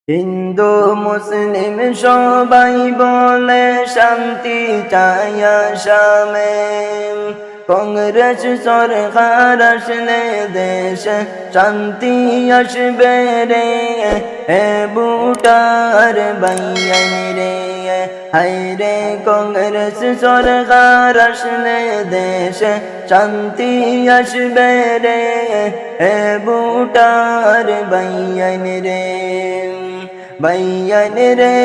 হিন্দু মুসলিম সবাই বলে শান্তি চাই আসামে। কংগ্রেস সরকার আসলে দেশে শান্তি আসবে রে। হে বুটার বাইয়ান রে, হায় রে কংগ্রেস সরকার আসলে দেশে শান্তি আসবে রে। হে বুটার বাইয়ান রে, বাইয়ান রে।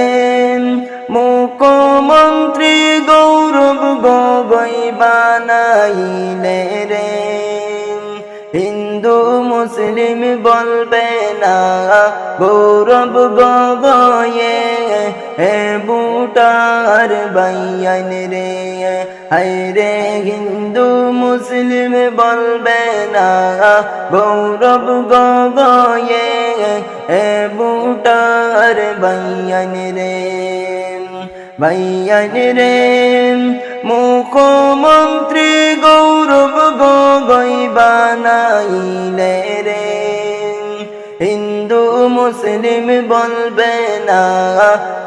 মুখ্যমন্ত্রী গৌরব গগৈ বানাইলে রে। হিন্দু মুসলিম বলবে না গৌরব গগৈয়ে। হে বুটার বাইয়ান রে, হায় রে হিন্দু মুসলিম বলবে না গৌরব গগৈয়ে। হে বুটার বাইয়ান রে, বাইয়ান রে। মুখ্যমন্ত্রী গৌরব গগৈ বানাইলে রে। হিন্দু মুসলিম বলবে না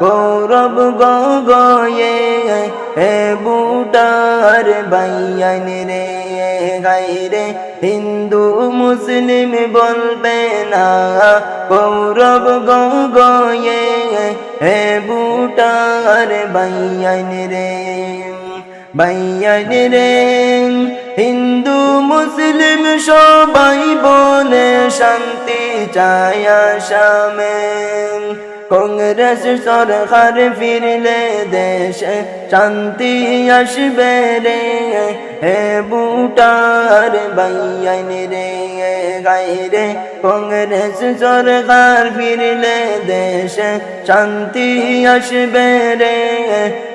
গৌরব গগৈয়ে। হে বুটার বাইয়ান রে, হায় রে হিন্দু মুসলিম বলবে না গৌরব গগৈয়ে। হে বুটার বাইয়ান রে, বাইয়ান রে। হিন্দু মুসলিম সবাই বলে শান্তি চাই আসামে। কংগ্রেস সরকার ফিরলে দেশে শান্তি আসবে রে। হে বুটার বাইয়ান রে, হায় রে কংগ্রেস সরকার ফিরলে দেশে শান্তি আসবে রে।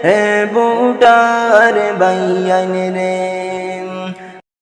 হে বুটার বাইয়ান রে।